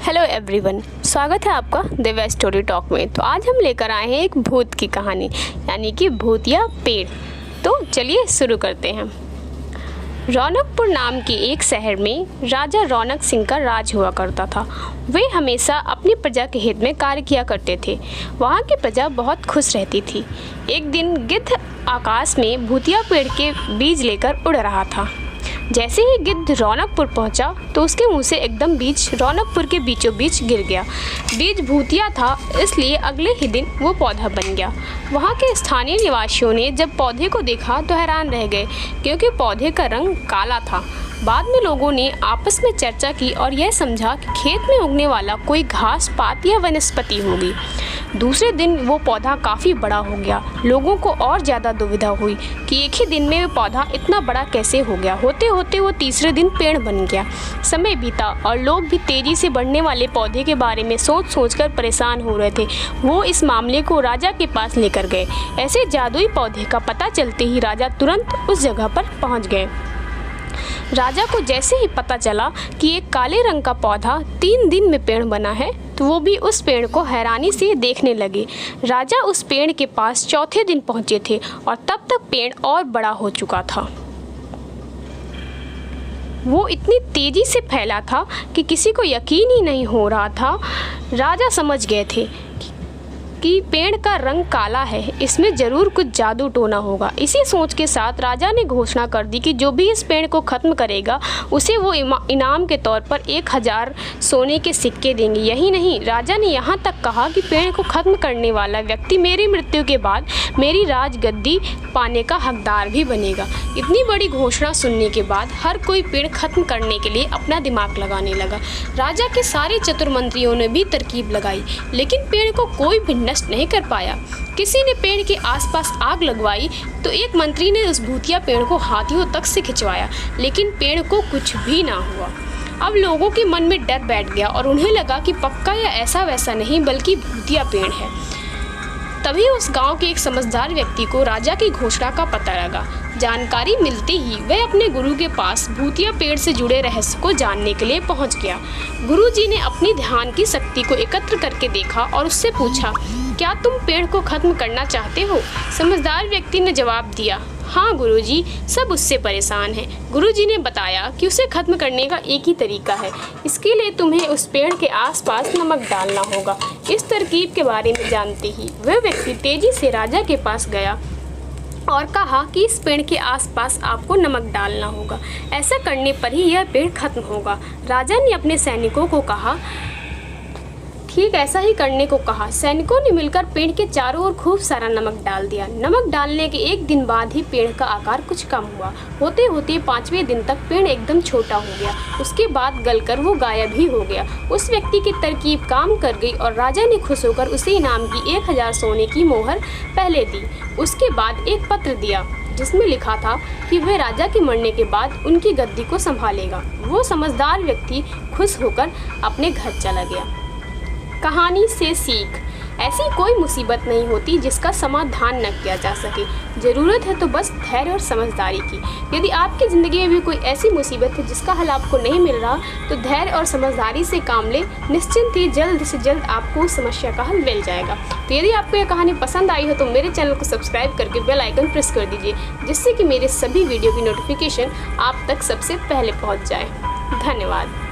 Hello everyone, स्वागत है आपका दिव्या स्टोरी टॉक में। तो आज हम लेकर आए हैं एक भूत की कहानी, यानी कि भूतिया पेड़। तो चलिए शुरू करते हैं। रौनकपुर नाम के एक शहर में राजा रौनक सिंह का राज हुआ करता था। वे हमेशा अपनी प्रजा के हित में कार्य किया करते थे। वहाँ की प्रजा बहुत खुश रहती थी। एक दिन गिद्ध आकाश में भूतिया पेड़ के बीज लेकर उड़ रहा था। जैसे ही गिद्ध रौनकपुर पहुंचा तो उसके मुंह से एकदम बीज रौनकपुर के बीचों बीच गिर गया। बीज भूतिया था, इसलिए अगले ही दिन वो पौधा बन गया। वहाँ के स्थानीय निवासियों ने जब पौधे को देखा तो हैरान रह गए, क्योंकि पौधे का रंग काला था। बाद में लोगों ने आपस में चर्चा की और यह समझा कि खेत में उगने वाला कोई घास पात या वनस्पति होगी। दूसरे दिन वो पौधा काफ़ी बड़ा हो गया। लोगों को और ज़्यादा दुविधा हुई कि एक ही दिन में वो पौधा इतना बड़ा कैसे हो गया। होते होते वो तीसरे दिन पेड़ बन गया। समय बीता और लोग भी तेज़ी से बढ़ने वाले पौधे के बारे में सोच सोचकर परेशान हो रहे थे। वो इस मामले को राजा के पास लेकर गए। ऐसे जादुई पौधे का पता चलते ही राजा तुरंत उस जगह पर पहुँच गए। राजा को जैसे ही पता चला कि एक काले रंग का पौधा 3 दिन में पेड़ बना है, तो वो भी उस पेड़ को हैरानी से देखने लगे। राजा उस पेड़ के पास चौथे दिन पहुंचे थे और तब तक पेड़ और बड़ा हो चुका था। वो इतनी तेजी से फैला था कि किसी को यकीन ही नहीं हो रहा था। राजा समझ गए थे कि पेड़ का रंग काला है, इसमें ज़रूर कुछ जादू टोना होगा। इसी सोच के साथ राजा ने घोषणा कर दी कि जो भी इस पेड़ को ख़त्म करेगा उसे वो इनाम के तौर पर 1000 सोने के सिक्के देंगे। यही नहीं, राजा ने यहाँ तक कहा कि पेड़ को ख़त्म करने वाला व्यक्ति मेरी मृत्यु के बाद मेरी राजगद्दी पाने का हकदार भी बनेगा। इतनी बड़ी घोषणा सुनने के बाद हर कोई पेड़ ख़त्म करने के लिए अपना दिमाग लगाने लगा। राजा के सारे चतुर मंत्रियों ने भी तरकीब लगाई, लेकिन पेड़ को कोई भी नष्ट नहीं कर पाया। किसी ने पेड़ के आसपास आग लगवाई तो एक मंत्री ने उस भूतिया पेड़ को हाथियों तक से खिंचवाया, लेकिन पेड़ को कुछ भी ना हुआ। अब लोगों के मन में डर बैठ गया और उन्हें लगा कि पक्का या ऐसा वैसा नहीं बल्कि भूतिया पेड़ है। तभी उस गांव के एक समझदार व्यक्ति को राजा की घोषणा का पता लगा। जानकारी मिलते ही वह अपने गुरु के पास भूतिया पेड़ से जुड़े रहस्य को जानने के लिए पहुंच गया। गुरुजी ने अपनी ध्यान की शक्ति को एकत्र करके देखा और उससे पूछा, क्या तुम पेड़ को खत्म करना चाहते हो? समझदार व्यक्ति ने जवाब दिया, हाँ गुरुजी, सब उससे परेशान हैं। गुरुजी ने बताया कि उसे खत्म करने का एक ही तरीका है। इसके लिए तुम्हें उस पेड़ के आसपास नमक डालना होगा। इस तरकीब के बारे में जानते ही वह व्यक्ति तेजी से राजा के पास गया और कहा कि इस पेड़ के आसपास आपको नमक डालना होगा। ऐसा करने पर ही यह पेड़ खत्म होगा। राजा ने अपने सैनिकों को कहा, ठीक ऐसा ही करने को कहा। सैनिकों ने मिलकर पेड़ के चारों ओर खूब सारा नमक डाल दिया। नमक डालने के 1 दिन बाद ही पेड़ का आकार कुछ कम हुआ। होते होते 5वें दिन तक पेड़ एकदम छोटा हो गया। उसके बाद गलकर वो गायब ही हो गया। उस व्यक्ति की तरकीब काम कर गई और राजा ने खुश होकर उसे इनाम की 1000 सोने की मोहर पहले दी। उसके बाद एक पत्र दिया जिसमें लिखा था कि वह राजा के मरने के बाद उनकी गद्दी को संभालेगा। वो समझदार व्यक्ति खुश होकर अपने घर चला गया। कहानी से सीख, ऐसी कोई मुसीबत नहीं होती जिसका समाधान न किया जा सके। ज़रूरत है तो बस धैर्य और समझदारी की। यदि आपकी ज़िंदगी में भी कोई ऐसी मुसीबत है जिसका हल आपको नहीं मिल रहा, तो धैर्य और समझदारी से काम लें। निश्चिंत ही जल्द से जल्द आपको उस समस्या का हल मिल जाएगा। तो यदि आपको यह कहानी पसंद आई हो तो मेरे चैनल को सब्सक्राइब करके बेल आइकन प्रेस कर दीजिए, जिससे कि मेरे सभी वीडियो की नोटिफिकेशन आप तक सबसे पहले पहुँच जाए। धन्यवाद।